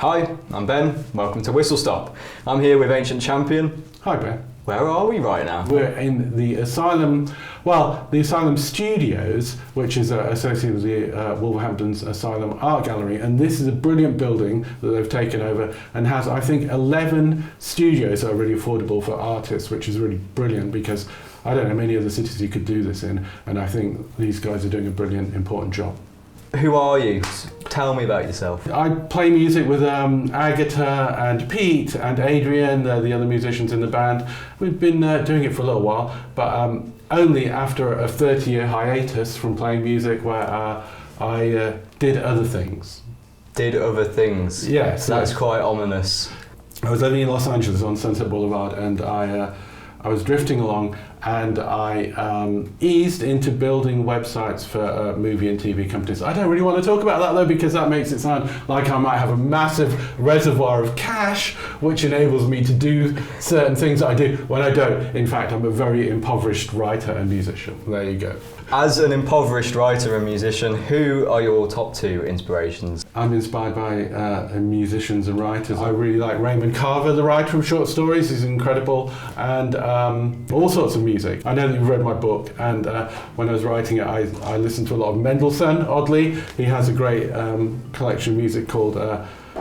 Hi, I'm Ben. Welcome to WhistleStop. I'm here with Ancient Champion. Hi Ben. Where are we right now? We're in the Asylum, the Asylum Studios, which is associated with the Wolverhampton's Asylum Art Gallery, and this is a brilliant building that they've taken over and has, I think, 11 studios that are really affordable for artists, which is really brilliant because I don't know many other cities you could do this in, and I think these guys are doing a brilliant, important job. Who are you? Tell me about yourself. I play music with Agata and Pete and Adrian, the other musicians in the band. We've been doing it for a little while, but only after a 30-year hiatus from playing music where I did other things. Did other things? Yes. That's quite ominous. I was living in Los Angeles on Sunset Boulevard, and I was drifting along, and I eased into building websites for movie and TV companies. I don't really want to talk about that though, because that makes it sound like I might have a massive reservoir of cash, which enables me to do certain things I do when I don't. In fact, I'm a very impoverished writer and musician. There you go. As an impoverished writer and musician, who are your top two inspirations? I'm inspired by musicians and writers. I really like Raymond Carver, the writer of short stories. He's incredible, and all sorts of music. I know that you've read my book, and when I was writing it, I listened to a lot of Mendelssohn, oddly. He has a great collection of music called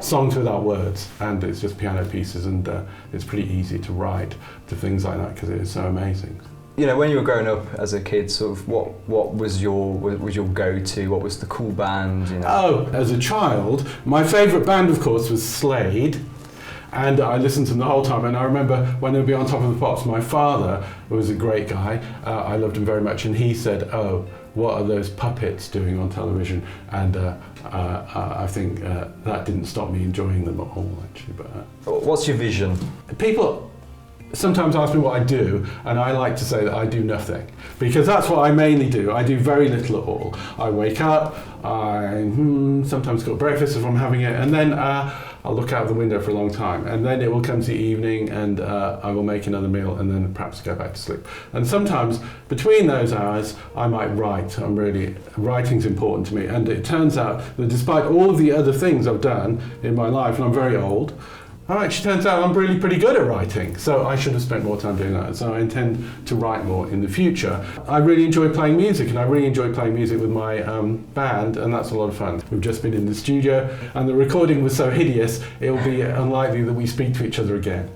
Songs Without Words, and it's just piano pieces, and it's pretty easy to write to things like that because it is so amazing. You know, when you were growing up as a kid, sort of what was your go-to? What was the cool band? You know? Oh, as a child, my favourite band, of course, was Slade. And I listened to them the whole time, and I remember when they would be on Top of the Pops, my father was a great guy, I loved him very much, and he said, "Oh, what are those puppets doing on television?" And I think that didn't stop me enjoying them at all, actually. But what's your vision? People sometimes ask me what I do, and I like to say that I do nothing, because that's what I mainly do. I do very little at all. I wake up, I sometimes got breakfast if I'm having it, and then I'll look out the window for a long time, and then it will come to evening, and I will make another meal, and then perhaps go back to sleep. And sometimes between those hours I might write. Writing's important to me, and it turns out that despite all of the other things I've done in my life, and I'm very old, it actually turns out I'm really pretty good at writing, so I should have spent more time doing that, so I intend to write more in the future. I really enjoy playing music, and I really enjoy playing music with my band, and that's a lot of fun. We've just been in the studio, and the recording was so hideous, it will be unlikely that we speak to each other again.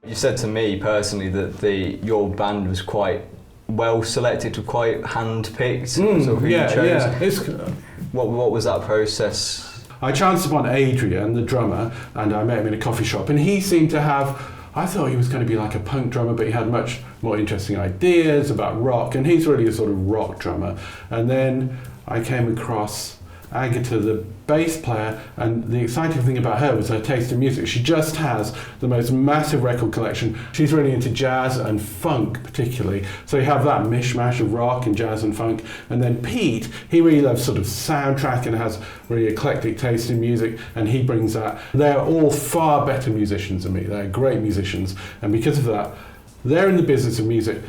You said to me personally that your band was quite well selected, quite hand-picked, sort of who you chose. What was that process? I chanced upon Adrian, the drummer, and I met him in a coffee shop, and he seemed to have, I thought he was going to be like a punk drummer, but he had much more interesting ideas about rock, and he's really a sort of rock drummer. And then I came across Agata, the bass player, and the exciting thing about her was her taste in music. She just has the most massive record collection. She's really into jazz and funk particularly, so you have that mishmash of rock and jazz and funk. And then Pete, he really loves sort of soundtrack and has really eclectic taste in music, and he brings that. They're all far better musicians than me. They're great musicians, and because of that, they're in the business of music,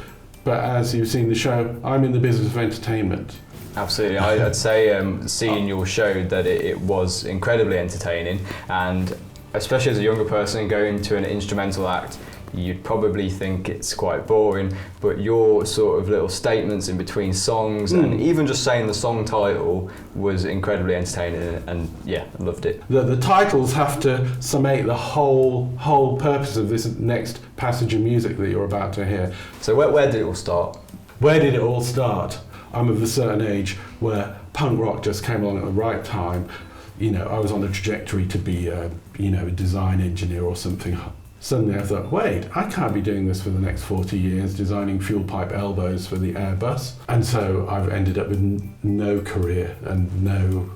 but as you've seen the show, I'm in the business of entertainment. Absolutely, I'd say seeing your show that it was incredibly entertaining, and especially as a younger person going to an instrumental act, you'd probably think it's quite boring, but your sort of little statements in between songs and even just saying the song title was incredibly entertaining, and yeah, I loved it. The titles have to summate the whole purpose of this next passage of music that you're about to hear. So where did it all start? Where did it all start? I'm of a certain age where punk rock just came along at the right time. You know, I was on a trajectory to be a design engineer or something. Suddenly I thought, wait, I can't be doing this for the next 40 years, designing fuel pipe elbows for the Airbus. And so I've ended up with no career and no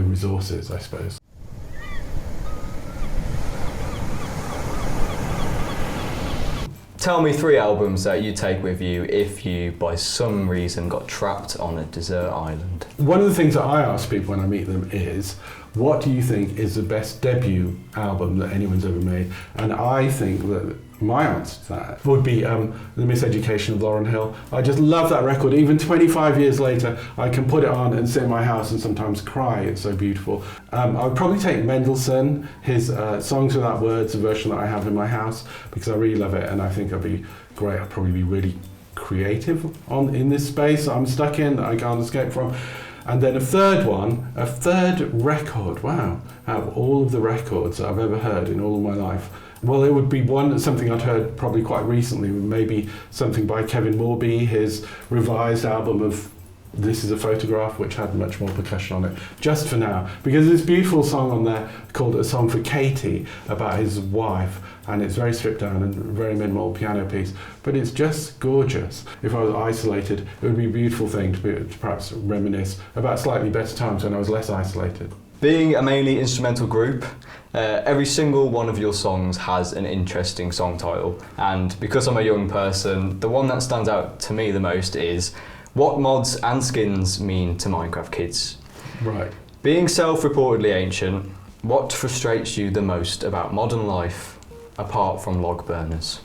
resources, I suppose. Tell me 3 albums that you take with you if you, by some reason, got trapped on a desert island. One of the things that I ask people when I meet them is, what do you think is the best debut album that anyone's ever made? And I think that my answer to that would be The Miseducation of Lauryn Hill. I just love that record. Even 25 years later, I can put it on and sit in my house and sometimes cry. It's so beautiful. I would probably take Mendelssohn, his Songs Without Words, the version that I have in my house, because I really love it, and I think I'd be great. I'd probably be really creative in this space that I'm stuck in, that I can't escape from. And then a third record, wow, out of all of the records that I've ever heard in all of my life. Well, it would be something I'd heard probably quite recently, maybe something by Kevin Morby, his revised album of This Is a Photograph, which had much more percussion on it, just for now. Because there's this beautiful song on there called A Song for Katie about his wife, and it's very stripped down and very minimal piano piece, but it's just gorgeous. If I was isolated, it would be a beautiful thing to perhaps reminisce about slightly better times when I was less isolated. Being a mainly instrumental group, every single one of your songs has an interesting song title, and because I'm a young person, the one that stands out to me the most is what mods and skins mean to Minecraft kids. Right. Being self-reportedly ancient, what frustrates you the most about modern life, apart from log burners?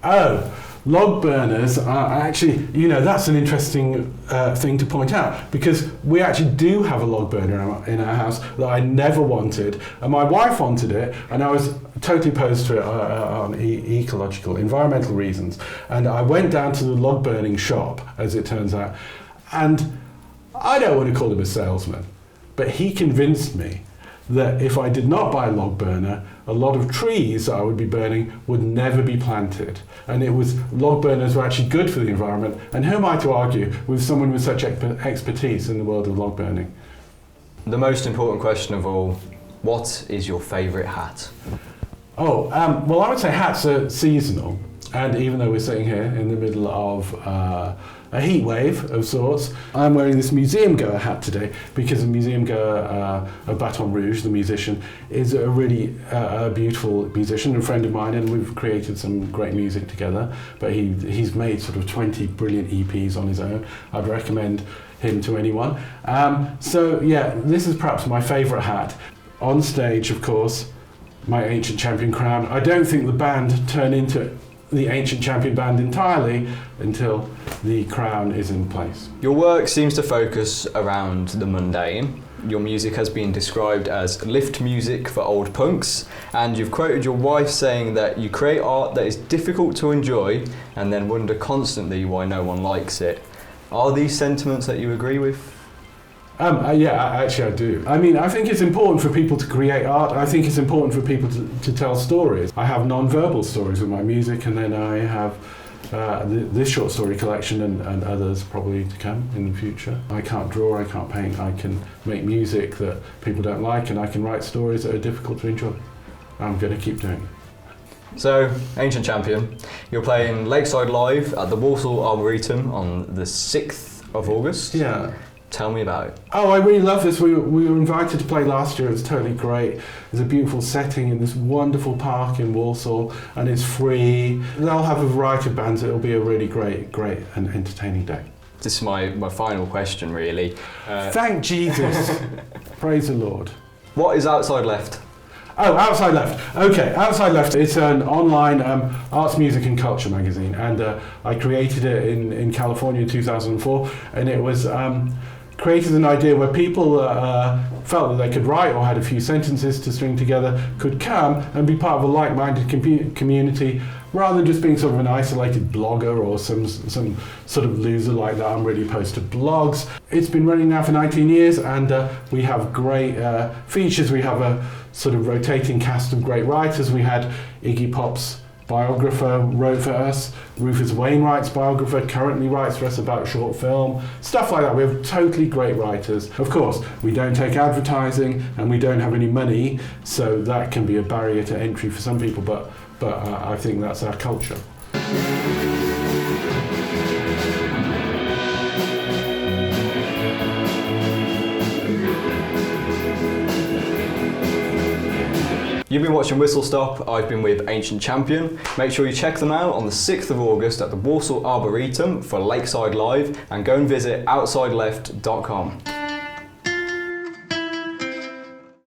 Oh, log burners are actually, that's an interesting thing to point out, because we actually do have a log burner in our house that I never wanted, and my wife wanted it, and I was totally opposed to it on ecological, environmental reasons. And I went down to the log burning shop, as it turns out, and I don't want to call him a salesman, but he convinced me that if I did not buy a log burner, a lot of trees that I would be burning would never be planted. And log burners were actually good for the environment. And who am I to argue with someone with such expertise in the world of log burning? The most important question of all, what is your favourite hat? Well, I would say hats are seasonal. And even though we're sitting here in the middle of a heat wave of sorts, I'm wearing this museum goer hat today because a museum goer of Baton Rouge, the musician, is a really beautiful musician and friend of mine, and we've created some great music together. But he's made sort of 20 brilliant EPs on his own. I'd recommend him to anyone. So yeah, this is perhaps my favourite hat. On stage, of course, my Ancient Champion crown. I don't think the band turned into the Ancient Champion band entirely until the crown is in place. Your work seems to focus around the mundane. Your music has been described as lift music for old punks, and you've quoted your wife saying that you create art that is difficult to enjoy and then wonder constantly why no one likes it. Are these sentiments that you agree with? Yeah, actually I do. I mean, I think it's important for people to create art. I think it's important for people to tell stories. I have non-verbal stories with my music, and then I have this short story collection and others probably to come in the future. I can't draw, I can't paint, I can make music that people don't like, and I can write stories that are difficult to enjoy. I'm going to keep doing it. So, Ancient Champion, you're playing Lakeside live at the Walsall Arboretum on the 6th of August. Yeah. Tell me about it. Oh, I really love this. We were invited to play last year. It was totally great. There's a beautiful setting in this wonderful park in Walsall, and it's free. They'll have a variety of bands. It'll be a really great and entertaining day. This is my final question, really. Thank Jesus. Praise the Lord. What is Outside Left? Oh, Outside Left. Okay, Outside Left. It's an online arts, music and culture magazine, and I created it in California in 2004, and it was created an idea where people felt that they could write or had a few sentences to string together could come and be part of a like-minded community, rather than just being sort of an isolated blogger or some sort of loser like that. I'm really opposed to blogs. It's been running now for 19 years, and we have great features. We have a sort of rotating cast of great writers. We had Iggy Pop's biographer wrote for us. Rufus Wainwright's biographer currently writes for us about short film. Stuff like that. We have totally great writers. Of course, we don't take advertising and we don't have any money, so that can be a barrier to entry for some people, but I think that's our culture. You've been watching WhistleStop. I've been with Ancient Champion. Make sure you check them out on the 6th of August at the Walsall Arboretum for Lakeside Live, and go and visit outsideleft.com.